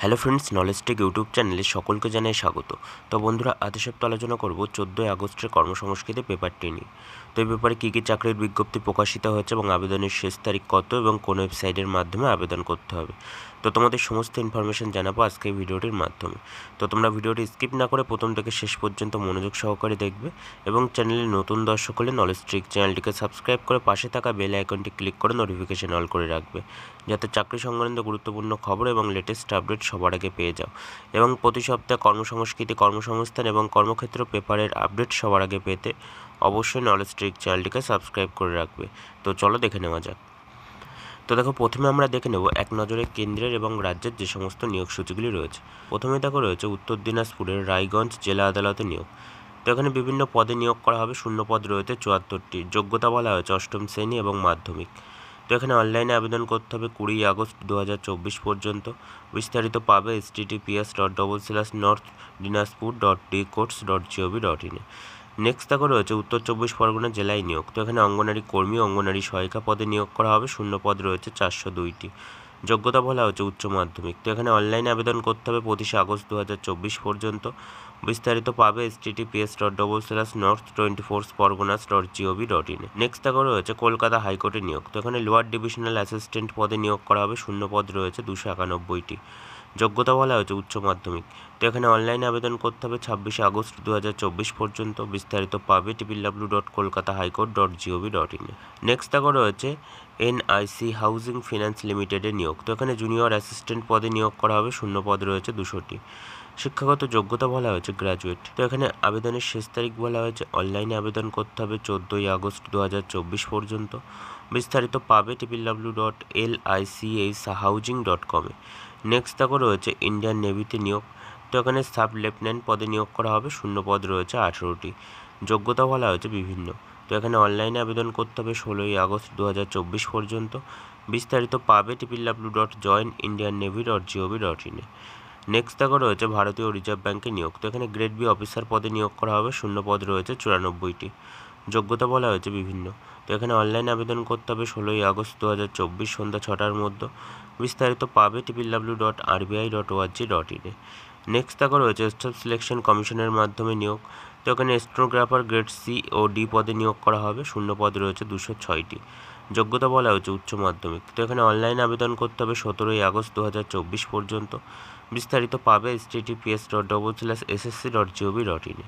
Hello friends, knowledge take YouTube চ্যানেলে সকলকে জানাই স্বাগত। তো বন্ধুরা, আজ সপ্তাহে আলোচনা করব 14ই আগস্টের কর্মসংস্কৃতি পেপারটি নিয়ে। তো এই ব্যাপারে কী কী চাকরির বিজ্ঞপ্তি প্রকাশিত হয়েছে এবং আবেদনের শেষ তারিখ কত এবং কোন ওয়েবসাইটের মাধ্যমে আবেদন করতে হবে, তো তোমাদের সমস্ত ইনফরমেশন জানাবো আজকে এই ভিডিওটির মাধ্যমে। তো তোমরা ভিডিওটি স্কিপ না করে প্রথম থেকে শেষ পর্যন্ত মনোযোগ সহকারে দেখবে এবং চ্যানেলে নতুন দর্শক হলে নলেজ ট্রিক চ্যানেলটিকে সাবস্ক্রাইব করে পাশে থাকা বেল আইকনটি ক্লিক করে নোটিফিকেশন অল করে রাখবে, যাতে চাকরি সংক্রান্ত গুরুত্বপূর্ণ খবর এবং লেটেস্ট আপডেট সবার আগে পেয়ে যাও এবং প্রতি সপ্তাহে কর্মসংস্কৃতি, কর্মসংস্থান এবং কর্মক্ষেত্র পেপারের আপডেট সবার আগে পেতে অবশ্যই নলেজ ট্রিক চ্যানেলটিকে সাবস্ক্রাইব করে রাখবে। তো চলো দেখে নেওয়া যাক। তো দেখো, প্রথমে আমরা দেখে নেব এক নজরে কেন্দ্রের এবং রাজ্যের যে সমস্ত নিয়োগ সূচিগুলি রয়েছে। প্রথমে দেখো রয়েছে উত্তর দিনাজপুরের রায়গঞ্জ জেলা আদালতে নিয়োগ। তো এখানে বিভিন্ন পদে নিয়োগ করা হবে, শূন্য পদ রয়েছে 74টি। যোগ্যতা বলা হয়েছে অষ্টম শ্রেণী এবং মাধ্যমিক। তো এখানে অনলাইনে আবেদন করতে হবে 20 আগস্ট 2024 পর্যন্ত। বিস্তারিত পাবে https://north-dinajpur.dcourts.gov.in এ। নেক্সট দেখো রয়েছে উত্তর 24 পরগনা জেলায় নিয়োগ। তো এখানে অঙ্গনারী কর্মী, অঙ্গনারী সহায়িকা পদে নিয়োগ করা হবে, শূন্য পদ রয়েছে 402টি। যোগ্যতা বলা হচ্ছে উচ্চ মাধ্যমিক। তো এখানে অনলাইনে আবেদন করতে হবে 25 আগস্ট 2024 পর্যন্ত। বিস্তারিত পাবে https://north24parganas.gov.in এ। নেক্সট দেখো রয়েছে কলকাতা হাইকোর্টে নিয়োগ। তো এখানে লোয়ার ডিভিশনাল অ্যাসিস্ট্যান্ট পদে নিয়োগ করা হবে, শূন্য পদ রয়েছে 291টি। যোগ্যতা বলা হয়েছে উচ্চ মাধ্যমিক। তো এখানে অনলাইনে আবেদন করতে হবে 26 আগস্ট 2024 পর্যন্ত। বিস্তারিত পাবে www.kolkatahighcourt.gov.in এ। নেক্সট দেখো রয়েছে এনআইসি হাউজিং ফিন্যান্স লিমিটেডে নিয়োগ। তো এখানে জুনিয়র অ্যাসিস্ট্যান্ট পদে নিয়োগ করা হবে, শূন্য পদ রয়েছে 200টি। শিক্ষাগত যোগ্যতা বলা হয়েছে গ্র্যাজুয়েট। তো এখানে আবেদনের শেষ তারিখ বলা হয়েছে অনলাইনে আবেদন করতে হবে 14ই আগস্ট 2024 পর্যন্ত। বিস্তারিত পাবে www.lichousing.com এ। নেক্সট দেখো রয়েছে ইন্ডিয়ান নেভিতে নিয়োগ। তো এখানে সাব লেফটেন্যান্ট পদে নিয়োগ করা হবে, শূন্য পদ রয়েছে 18টি। যোগ্যতা বলা হয়েছে বিভিন্ন। তো এখানে অনলাইনে আবেদন করতে হবে 16ই আগস্ট 2024 পর্যন্ত। বিস্তারিত পাবে www.joinindiannavy.gov.in এ। নেক্সট দেখো রয়েছে ভারতীয় রিজার্ভ ব্যাঙ্কে নিয়োগ। তো এখানে গ্রেড বি অফিসার পদে নিয়োগ করা হবে, শূন্য পদ রয়েছে 94টি। যোগ্যতা বলা হয়েছে বিভিন্ন। তো এখানে অনলাইনে আবেদন করতে হবে 16ই আগস্ট 2024 সন্ধ্যা 6টার মধ্যে। বিস্তারিত পাবে www.rbi.org.in এ। নেক্সট দেখো রয়েছে স্টাফ সিলেকশন কমিশনের মাধ্যমে নিয়োগ। তো এখানে স্টেনোগ্রাফার গ্রেড সি ও ডি পদে নিয়োগ করা হবে, শূন্য পদ রয়েছে 206টি। যোগ্যতা বলা হয়েছে উচ্চ মাধ্যমিক। তো এখানে অনলাইনে আবেদন করতে হবে 17ই আগস্ট 2024 পর্যন্ত। বিস্তারিত পাবে https://ssc.gov.in এ।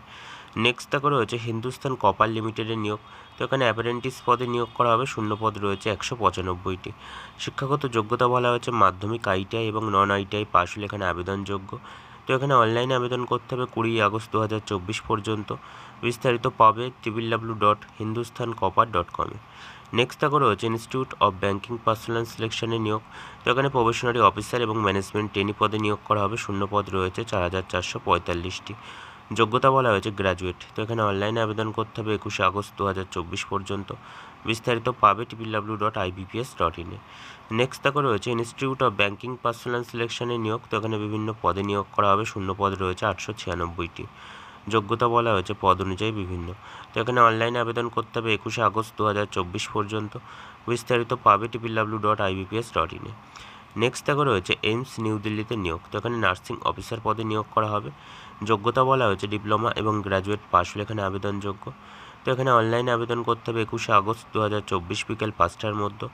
নেক্সট দেখো রয়েছে হিন্দুস্তান কপার লিমিটেডের নিয়োগ। তো এখানে অ্যাপ্রেন্টিস পদে নিয়োগ করা হবে, শূন্য পদ রয়েছে 195টি। শিক্ষাগত যোগ্যতা বলা হয়েছে মাধ্যমিক, আইটিআই এবং নন আইটিআই পাশ হলে এখানে আবেদনযোগ্য। তো এখানে অনলাইনে আবেদন করতে হবে 20 আগস্ট 2024 পর্যন্ত। বিস্তারিত পাবে www.hindusthancopper.com এ। নেক্সট দেখো রয়েছে ইনস্টিটিউট অফ ব্যাঙ্কিং পার্সোনাল সিলেকশনে নিয়োগ। তো এখানে প্রবেশনারি অফিসার এবং ম্যানেজমেন্ট ট্রেনি পদে নিয়োগ করা হবে, শূন্য পদ রয়েছে 4445টি। যোগ্যতা বলা হয়েছে গ্র্যাজুয়েট। তো এখানে অনলাইনে আবেদন করতে হবে 21 আগস্ট 2024 পর্যন্ত। বিস্তারিত পাবে www.ibps.in এ। নেক্সট দেখো রয়েছে ইনস্টিটিউট অফ ব্যাঙ্কিং পার্সোনাল সিলেকশনে নিয়োগ। তো এখানে বিভিন্ন পদে নিয়োগ করা হবে, শূন্য পদ রয়েছে 896টি। যোগ্যতা বলা হয়েছে পদ অনুযায়ী বিভিন্ন। তো এখানে অনলাইনে আবেদন করতে হবে 21 আগস্ট 2024 পর্যন্ত। বিস্তারিত পাবে www.ibps.in এ। নেক্সট দেখো রয়েছে এইমস নিউ দিল্লিতে নিয়োগ। তো এখানে নার্সিং অফিসার পদে নিয়োগ করা হবে। যোগ্যতা বলা হয়েছে ডিপ্লোমা এবং গ্র্যাজুয়েট পাশ হলে এখানে আবেদনযোগ্য। তো এখানে অনলাইনে আবেদন করতে হবে 21 আগস্ট 2024 বিকেল 5টার মধ্যে।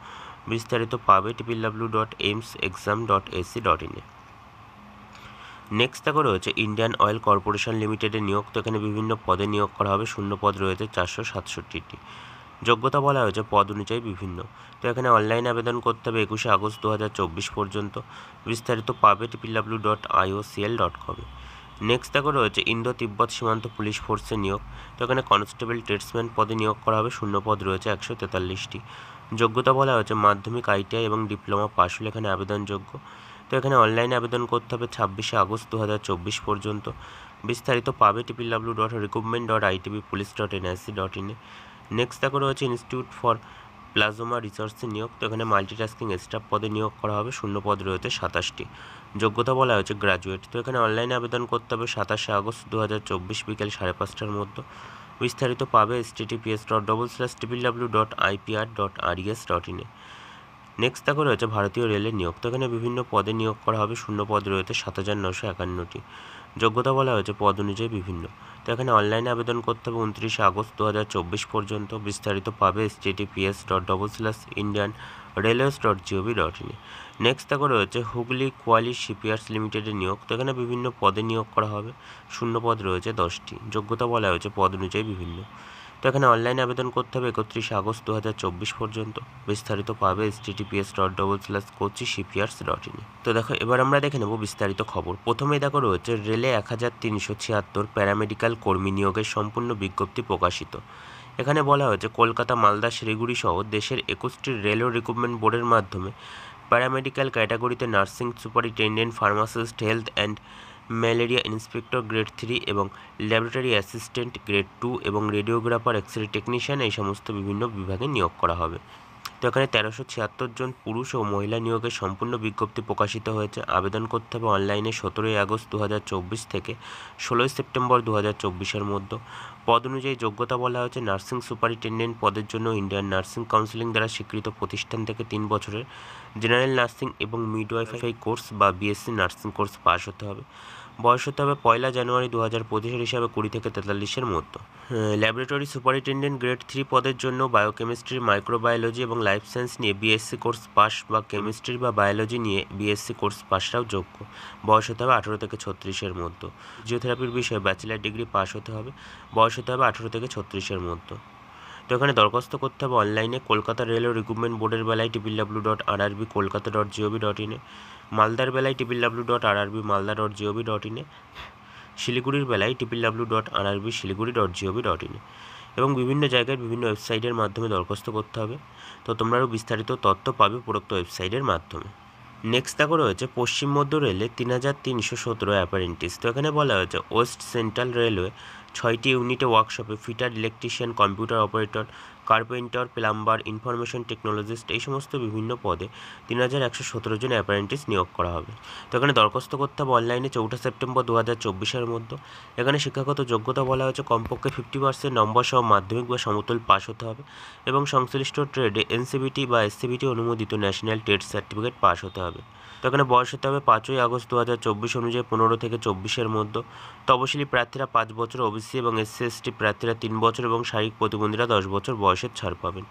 বিস্তারিত পাবে www.aimsexam.ac.in এ। নেক্সট দেখো রয়েছে ইন্ডিয়ান অয়েল কর্পোরেশন লিমিটেডে নিয়োগ। তো এখানে বিভিন্ন পদে নিয়োগ করা হবে, শূন্য পদ রয়েছে 467টি। যোগ্যতা বলা হয়েছে পদ অনুযায়ী বিভিন্ন। তো এখানে অনলাইনে আবেদন করতে হবে 21 আগস্ট 2024 পর্যন্ত। বিস্তারিত পাবে www.iocl.com এ। নেক্সট দেখো রয়েছে ইন্দো তিব্বত সীমান্ত পুলিশ ফোর্সে নিয়োগ। তো এখানে কনস্টেবল ট্রেডসম্যান পদে নিয়োগ করা হবে, শূন্য পদ রয়েছে 143টি। যোগ্যতা বলা হয়েছে মাধ্যমিক, আইটিআই এবং ডিপ্লোমা পাশ হলে এখানে আবেদনযোগ্য। তো এখানে অনলাইনে আবেদন করতে হবে 26 আগস্ট 2024 পর্যন্ত। বিস্তারিত পাবে www.recruitment.itbpolice.nic.in এ। নেক্সট দেখো রয়েছে ইনস্টিটিউট ফর প্লাজমা রিসার্চে নিয়োগ। তো এখানে মাল্টিটাস্কিং স্টাফ পদে নিয়োগ করা হবে, শূন্য পদ রয়েছে 27টি। যোগ্যতা বলা হয়েছে গ্র্যাজুয়েট। তো এখানে অনলাইনে আবেদন করতে হবে 27 আগস্ট 2024 বিকেল 5:30টার মধ্যে। বিস্তারিত পাবে https://www.ipr.res.in এ। নেক্সট দেখো রয়েছে ভারতীয় রেলের নিয়োগ। তো এখানে বিভিন্ন পদে নিয়োগ করা হবে, শূন্য পদ রয়েছে 7,951টি। যোগ্যতা বলা হয়েছে পদ অনুযায়ী বিভিন্ন। তো এখানে অনলাইনে আবেদন করতে হবে 29 আগস্ট 2024 পর্যন্ত। বিস্তারিত পাবে https://indianrailways.gov.in। নেক্সট দেখো রয়েছে হুগলি কোয়ালি শিপইয়ার্ডস লিমিটেডের নিয়োগ। তো এখানে বিভিন্ন পদে নিয়োগ করা হবে, শূন্য পদ রয়েছে 10টি। যোগ্যতা বলা হয়েছে পদ অনুযায়ী বিভিন্ন। তো এখানে অনলাইনে আবেদন করতে হবে 31 আগস্ট 2024 পর্যন্ত। বিস্তারিত পাবে https://kochishipyards.in। তো দেখো এবার আমরা দেখে নেব বিস্তারিত খবর। প্রথমেই দেখো রয়েছে রেলে 1376 প্যারামেডিক্যাল কর্মী নিয়োগের সম্পূর্ণ বিজ্ঞপ্তি প্রকাশিত। এখানে বলা হয়েছে কলকাতা, মালদা, শিলিগুড়ি সহ দেশের 21টি রেলওয়ে রিক্রুটমেন্ট বোর্ডের মাধ্যমে প্যারামেডিক্যাল ক্যাটাগরিতে nursing superintendent, pharmacist, health and malaria inspector grade 3 এবং ল্যাবরেটরি অ্যাসিস্ট্যান্ট গ্রেড 2 এবং রেডিওগ্রাফার, এক্সরে টেকনিশিয়ান এই সমস্ত বিভিন্ন বিভাগে নিয়োগ করা হবে। তো এখানে 1376 জন পুরুষ ও মহিলা নিয়োগের সম্পূর্ণ বিজ্ঞপ্তি প্রকাশিত হয়েছে। আবেদন করতে হবে অনলাইনে 17 আগস্ট 2024 থেকে 16 সেপ্টেম্বর 2024-এর মধ্যে। পদ অনুযায়ী যোগ্যতা বলা হয়েছে নার্সিং সুপারিনটেন্ডেন্ট পদের জন্য ইন্ডিয়ান নার্সিং কাউন্সিলিং দ্বারা স্বীকৃত প্রতিষ্ঠান থেকে 3 বছরের জেনারেল নার্সিং এবং মিডওয়াইফারি কোর্স বা বিএসসি নার্সিং কোর্স পাস হতে হবে। বয়স হতে হবে 1 জানুয়ারি 2025 হিসাবে 20 থেকে 43-এর মধ্যে। ল্যাবরেটরি সুপারিনটেন্ডেন্ট গ্রেড 3 পদের জন্য বায়োকেমিস্ট্রি, মাইক্রোবায়োলজি এবং লাইফ সায়েন্স নিয়ে বিএসসি কোর্স পাস বা কেমিস্ট্রি বা বায়োলজি নিয়ে বিএসসি কোর্স পাসরাও যোগ্য। বয়স হতে হবে 18 থেকে 36-এর মধ্যে। ফিজিওথেরাপির বিষয়ে ব্যাচেলার ডিগ্রি পাস হতে হবে। বয়স হতে হবে 18 থেকে 36-এর মধ্যে। তো এখানে দরখাস্ত করতে হবে অনলাইনে কলকাতা রেলওয়ে রিক্রুটমেন্ট বোর্ডের বেলায় www.rrbkolkata.gov.in, মালদার বেলায় www.rrbmalda.gov.in, শিলিগুড়ির বেলায় www.rrbsiliguri.gov.in এবং বিভিন্ন জায়গায় বিভিন্ন ওয়েবসাইটের মাধ্যমে দরখাস্ত করতে হবে। তো তোমরা আরও বিস্তারিত তথ্য পাবে উপরোক্ত ওয়েবসাইটের মাধ্যমে। নেক্সট দেখো রয়েছে পশ্চিম মধ্য রেলে 3317 অ্যাপারেন্টিস। তো এখানে বলা হয়েছে ওয়েস্ট সেন্ট্রাল রেলওয়ে 6টি ইউনিটে ওয়ার্কশপে fitter, electrician, computer operator, carpenter, plumber, information technologist এই সমস্ত বিভিন্ন পদে 3117 জন অ্যাপারেন্টিস নিয়োগ করা হবে। তো এখানে দরখাস্ত করতে হবে অনলাইনে 4 সেপ্টেম্বর 2024-এর মধ্যে। এখানে শিক্ষাগত যোগ্যতা বলা হয়েছে কমপক্ষে 50% নম্বর সহ মাধ্যমিক বা সমতুল পাস হতে হবে এবং সংশ্লিষ্ট ট্রেডে এনসিবিটি বা এসসিবিটি অনুমোদিত ন্যাশনাল ট্রেড সার্টিফিকেট পাস হতে হবে। তো এখানে বয়স হতে হবে 5 আগস্ট 2024 অনুযায়ী 15 থেকে 24-এর মধ্যে। তপশিলি প্রার্থীরা 5 বছর, ওবিসি এবং এসসি/এসটি প্রার্থীরা 3 বছর এবং শারীরিক প্রতিবন্ধীরা 10 বছর বয়সের ছাড় পাবেন।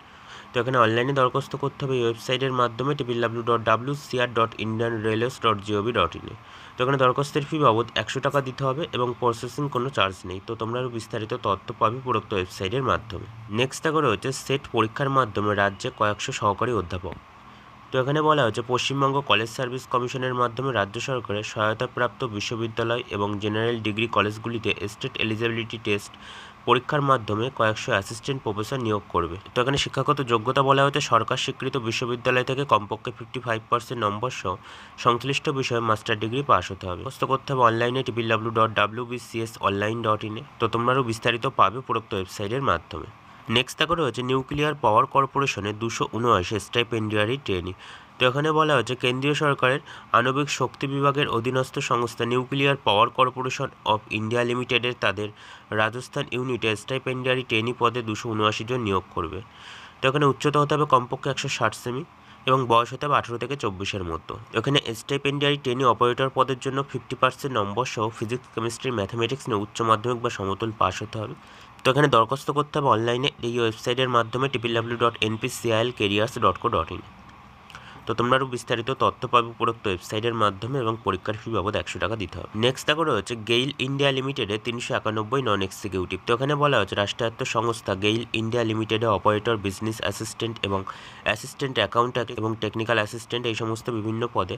তো এখানে অনলাইনে দরখাস্ত করতে হবে এই ওয়েবসাইটের মাধ্যমে www.wcr.indianrailways.gov.in। তো এখানে দরখাস্তের ফি বাবদ 100 টাকা দিতে হবে এবং প্রসেসিং কোনো চার্জ নেই। তো তোমরা আরও বিস্তারিত তথ্য পাবে উপরোক্ত ওয়েবসাইটের মাধ্যমে। নেক্সট দেখো রয়েছে সেট পরীক্ষার মাধ্যমে রাজ্যে কয়েকশো সহকারী অধ্যাপক। তো এখানে বলা হয়েছে পশ্চিমবঙ্গ কলেজ সার্ভিস কমিশনের মাধ্যমে রাজ্য সরকারের সহায়তাপ্রাপ্ত বিশ্ববিদ্যালয় এবং জেনারেল ডিগ্রি কলেজগুলিতে স্টেট এলিজিবিলিটি টেস্ট পরীক্ষার মাধ্যমে কয়েকশো অ্যাসিস্ট্যান্ট প্রফেসর নিয়োগ করবে। তো এখানে শিক্ষাগত যোগ্যতা বলা হয়েছে সরকার স্বীকৃত বিশ্ববিদ্যালয় থেকে কমপক্ষে 55% নম্বর সহ সংশ্লিষ্ট বিষয়ে মাস্টার ডিগ্রি পাস হতে হবে। দরখাস্ত করতে হবে অনলাইনে www.wbcsonline.in। তো তোমরাও বিস্তারিত পাবে উপরোক্ত ওয়েবসাইটের মাধ্যমে। নেক্সট দেখো রয়েছে নিউক্লিয়ার পাওয়ার কর্পোরেশনে 279 স্টাইপেন্ডিয়ারি ট্রেনি। তো এখানে বলা হয়েছে কেন্দ্রীয় সরকারের আণবিক শক্তি বিভাগের অধীনস্থ সংস্থা nuclear power corporation of India লিমিটেডের তাদের রাজস্থান ইউনিটে স্টাইপেন্ডিয়ারি ট্রেনি পদে 279 জন নিয়োগ করবে। তো এখানে উচ্চতা হতে হবে কমপক্ষে 160 সেমি এবং বয়স হতে হবে 18 থেকে 24-এর মধ্যে। এখানে স্টাইপেন্ডিয়ারি ট্রেনি অপারেটর পদের জন্য 50% নম্বর সহ ফিজিক্স, কেমিস্ট্রি, ম্যাথামেটিক্স নিয়ে উচ্চ মাধ্যমিক বা সমতুল পাস হতে হবে। তো এখানে দরখাস্ত করতে হবে অনলাইনে এই ওয়েবসাইটের মাধ্যমে www.npcilcareers.co.in। তো তোমরা আরও বিস্তারিত তথ্য পাবে উপরোক্ত ওয়েবসাইটের মাধ্যমে এবং পরীক্ষার ফি বাবদ 100 টাকা দিতে হবে। নেক্সট দেখো রয়েছে গেইল ইন্ডিয়া লিমিটেডে 391 নন এক্সিকিউটিভ। তো এখানে বলা হয়েছে রাষ্ট্রায়ত্ত সংস্থা গেইল ইন্ডিয়া লিমিটেডে অপারেটর, বিজনেস অ্যাসিস্ট্যান্ট এবং অ্যাসিস্ট্যান্ট অ্যাকাউন্ট্যান্ট এবং টেকনিক্যাল অ্যাসিস্ট্যান্ট এই সমস্ত বিভিন্ন পদে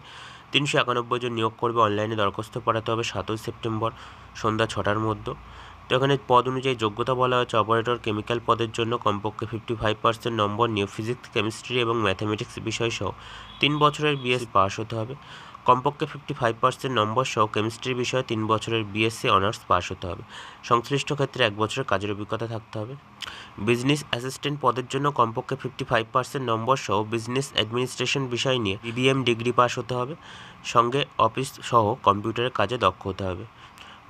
391 জন নিয়োগ করবে। অনলাইনে দরখাস্ত পাঠাতে হবে 7 সেপ্টেম্বর সন্ধ্যা 6টার মধ্যে। তো এখানে পদ অনুযায়ী যোগ্যতা বলা হয়েছে অপারেটর কেমিক্যাল পদের জন্য কমপক্ষে 55% নম্বর নিয়ে ফিজিক্স, কেমিস্ট্রি এবং ম্যাথামেটিক্স বিষয় সহ 3 বছরের বিএসসি পাস হতে হবে। কমপক্ষে 55% নম্বর সহ কেমিস্ট্রি বিষয়ে 3 বছরের বিএসসি অনার্স পাস হতে হবে। সংশ্লিষ্ট ক্ষেত্রে 1 বছরের কাজের অভিজ্ঞতা থাকতে হবে। বিজনেস অ্যাসিস্ট্যান্ট পদের জন্য কমপক্ষে 55% নম্বর সহ বিজনেস অ্যাডমিনিস্ট্রেশন বিষয় নিয়ে বিবিএম ডিগ্রি পাস হতে হবে। সঙ্গে অফিস সহ কম্পিউটারের কাজে দক্ষ হতে হবে।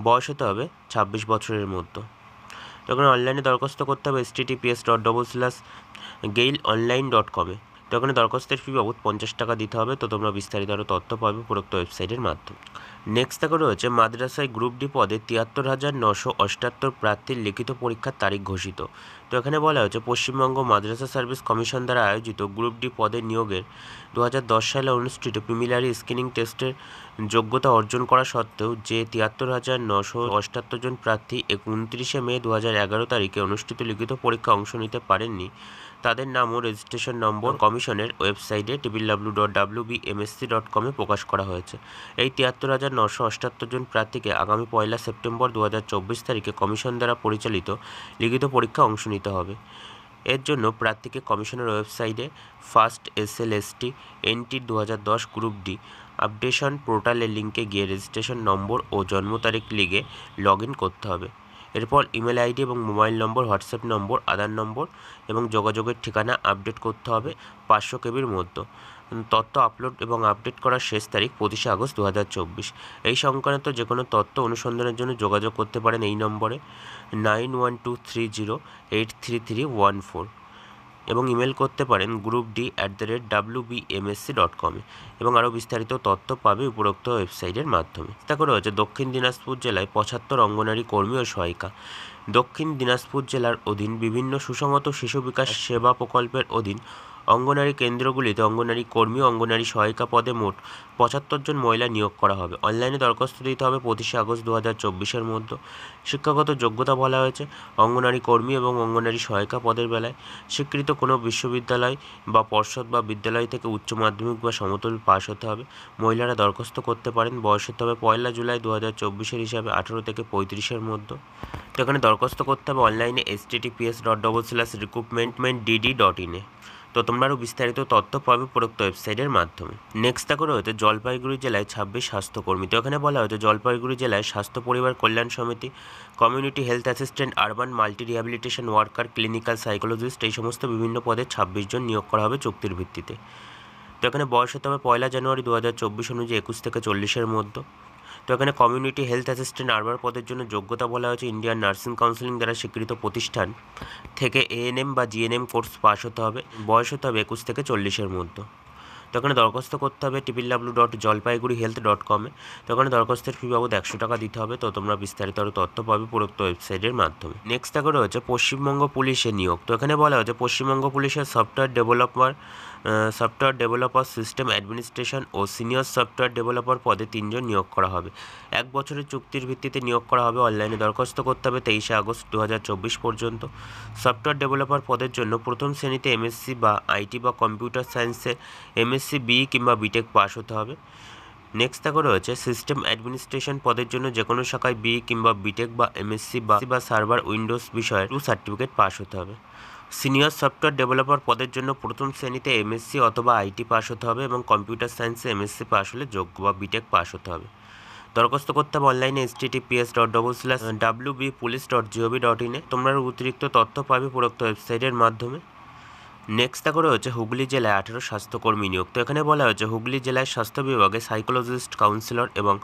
বয়স হতে হবে 26 বছরের মধ্যে। তখন অনলাইনে দরখাস্ত করতে হবে https://gailonline.com-এ। তো এখানে দরখাস্তের ফি বাবদ 50 টাকা দিতে হবে। তো তোমরা বিস্তারিত আরও তথ্য পাবে উপরোক্ত ওয়েবসাইটের মাধ্যমে। নেক্সট দেখো রয়েছে মাদ্রাসায় গ্রুপ ডি পদে 73,978 প্রার্থীর লিখিত পরীক্ষার তারিখ ঘোষিত। তো এখানে বলা হয়েছে পশ্চিমবঙ্গ মাদ্রাসা সার্ভিস কমিশন দ্বারা আয়োজিত গ্রুপ ডি পদে নিয়োগের 2010 সালে অনুষ্ঠিত প্রিলিমিনারি স্ক্রিনিং টেস্টের যোগ্যতা অর্জন করা সত্ত্বেও যে 73,978 জন প্রার্থী 29 মে 2011 তারিখে অনুষ্ঠিত লিখিত পরীক্ষা অংশ নিতে পারেননি, তাদের নাম ও রেজিস্ট্রেশন নম্বর কমিশনের ওয়েবসাইটে www.wbmsc.com প্রকাশ করা হয়েছে। এই 73,978 জন প্রার্থীকে আগামী 1 সেপ্টেম্বর 2024 তারিখে কমিশন দ্বারা পরিচালিত লিখিত পরীক্ষা অংশ নিতে হবে। এর জন্য প্রার্থীকে কমিশনের ওয়েবসাইটে first SLST NT 2010 group D updation পোর্টালের লিঙ্কে গিয়ে রেজিস্ট্রেশন নম্বর ও জন্ম তারিখ লিখে লগ ইন করতে হবে। এরপর ইমেল আইডি এবং মোবাইল নম্বর, হোয়াটসঅ্যাপ নম্বর, আধার নম্বর এবং যোগাযোগের ঠিকানা আপডেট করতে হবে 500 KBর মধ্যে। তথ্য আপলোড এবং আপডেট করার শেষ তারিখ 25 আগস্ট 2024। এই সংক্রান্ত যে কোনো তথ্য অনুসন্ধানের জন্য যোগাযোগ করতে পারেন এই নম্বরে 9123083314 এবং ইমেল করতে পারেন groupd@wbmsc.com এবং আরও বিস্তারিত তথ্য পাবে উপরোক্ত ওয়েবসাইটের মাধ্যমে। দেখো রয়েছে দক্ষিণ দিনাজপুর জেলায় 75 অঙ্গনারী কর্মী ও সহায়িকা। দক্ষিণ দিনাজপুর জেলার অধীন বিভিন্ন সুসংহত শিশু বিকাশ সেবা প্রকল্পের অধীন অঙ্গনারী কেন্দ্রগুলিতে অঙ্গনারী কর্মী ও অঙ্গনারী সহায়িকা পদে মোট 75 জন মহিলা নিয়োগ করা হবে। অনলাইনে দরখাস্ত দিতে হবে 25 আগস্ট 2024-এর মধ্যে। শিক্ষাগত যোগ্যতা বলা হয়েছে অঙ্গনারী কর্মী এবং অঙ্গনারী সহায়িকা পদের বেলায় স্বীকৃত কোনো বিশ্ববিদ্যালয় বা পর্ষদ বা বিদ্যালয় থেকে উচ্চ মাধ্যমিক বা সমতুল পাস হতে হবে। মহিলারা দরখাস্ত করতে পারেন। বয়স হতে হবে 1 জুলাই 2024-এর হিসাবে 18 থেকে 35-এর মধ্যে। তো এখানে দরখাস্ত করতে হবে অনলাইনে https://recruitmentdd.in এ। তো তোমরা আরও বিস্তারিত তথ্য পাবে উপরোক্ত ওয়েবসাইটের মাধ্যমে। নেক্সট দেখো রয়েছে জলপাইগুড়ি জেলায় 26 স্বাস্থ্যকর্মী। তো এখানে বলা হয়েছে জলপাইগুড়ি জেলায় স্বাস্থ্য পরিবার কল্যাণ সমিতি, community health assistant, urban multi rehabilitation worker, clinical psychologist এই সমস্ত বিভিন্ন পদে 26 জন নিয়োগ করা হবে চুক্তির ভিত্তিতে। তো এখানে বয়স হতে হবে 1 জানুয়ারি 2024 অনুযায়ী 21 থেকে 40-এর মধ্যে। তো এখানে কমিউনিটি হেলথ অ্যাসিস্ট্যান্ট আরবার পদের জন্য যোগ্যতা বলা হয়েছে ইন্ডিয়ান নার্সিং কাউন্সিলিং দ্বারা স্বীকৃত প্রতিষ্ঠান থেকে ANM বা GNM কোর্স পাস হতে হবে। বয়স হতে হবে 21 থেকে 40-এর মধ্যে। তো এখানে দরখাস্ত করতে হবে www.jalpaigurihealth.com এ। তো এখানে দরখাস্তের ফি বাবদ 100 টাকা দিতে হবে। তো তোমরা বিস্তারিত আরও তথ্য পাবে উপরোক্ত ওয়েবসাইটের মাধ্যমে। নেক্সট দেখো রয়েছে পশ্চিমবঙ্গ পুলিশে নিয়োগ। তো এখানে বলা হয়েছে পশ্চিমবঙ্গ পুলিশের সফটওয়্যার ডেভেলপার, সিস্টেম অ্যাডমিনিস্ট্রেশন ও সিনিয়র সফটওয়্যার ডেভেলপার পদে 3 জন নিয়োগ করা হবে। 1 বছরের চুক্তির ভিত্তিতে নিয়োগ করা হবে। অনলাইনে দরখাস্ত করতে হবে 23 আগস্ট 2024 পর্যন্ত। সফটওয়্যার ডেভেলপার পদের জন্য প্রথম শ্রেণীতে MSc বা IT বা কম্পিউটার সায়েন্সে MSc BE কিংবা BTech পাস হতে হবে। নেক্সট দেখো রয়েছে সিস্টেম অ্যাডমিনিস্ট্রেশন পদের জন্য যে কোনো শাখায় BE কিংবা BTech বা MSc বা সার্ভার উইন্ডোজ বিষয়ে 2 সার্টিফিকেট পাস হতে হবে। সিনিয়র সফটওয়্যার ডেভেলপার পদের জন্য প্রথম শ্রেণীতে MSc অথবা IT পাস হতে হবে এবং কম্পিউটার সায়েন্সে MSc পাস হলে যোগ্য বা BTech পাস হতে হবে। দরখাস্ত করতে হবে অনলাইনে https://wbpolice.gov.in এ। তোমরা অতিরিক্ত তথ্য পাবে উপরোক্ত ওয়েবসাইটের মাধ্যমে। নেক্সট দেখো রয়েছে হুগলি জেলায় 18 স্বাস্থ্যকর্মী নিয়োগ। তো এখানে বলা হয়েছে হুগলি জেলায় স্বাস্থ্য বিভাগে সাইকোলজিস্ট, কাউন্সিলর এবং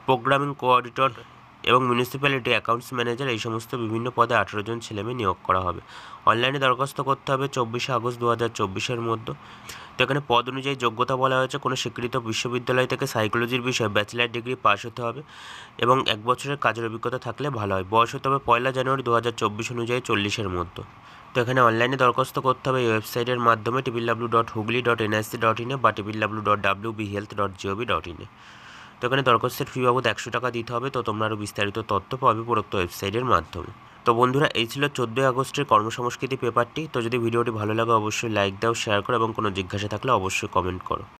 প্রোগ্রামিং কোঅর্ডিনেটর এবং মিউনিসিপ্যালিটি অ্যাকাউন্টস ম্যানেজার এই সমস্ত বিভিন্ন পদে 18 জন ছেলেমেয়ে নিয়োগ করা হবে। অনলাইনে দরখাস্ত করতে হবে 24 আগস্ট 2024-এর মধ্যে। তো এখানে পদ অনুযায়ী যোগ্যতা বলা হয়েছে কোনো স্বীকৃত বিশ্ববিদ্যালয় থেকে সাইকোলজির বিষয়ে ব্যাচেলার ডিগ্রি পাস হতে হবে এবং 1 বছরের কাজের অভিজ্ঞতা থাকলে ভালো হয়। বয়স হতে হবে 1 জানুয়ারি 2024 অনুযায়ী 40-এর মধ্যে। তো এখানে অনলাইনে দরখাস্ত করতে হবে এই ওয়েবসাইটের মাধ্যমে www.hugli.nic.in বা www.wbhealth.gov.in এ। তো এখানে দরখাস্তের ফি বাবদ 100 টাকা দিতে হবে। তো তোমরা আরও বিস্তারিত তথ্য পাবে উপরোক্ত ওয়েবসাইটের মাধ্যমে। তো বন্ধুরা এই ছিল 14 আগস্টের কর্মসংস্কৃতি পেপারটি। তো যদি ভিডিওটি ভালো লাগে অবশ্যই লাইক দাও, শেয়ার করো এবং কোনো জিজ্ঞাসা থাকলে অবশ্যই কমেন্ট করো।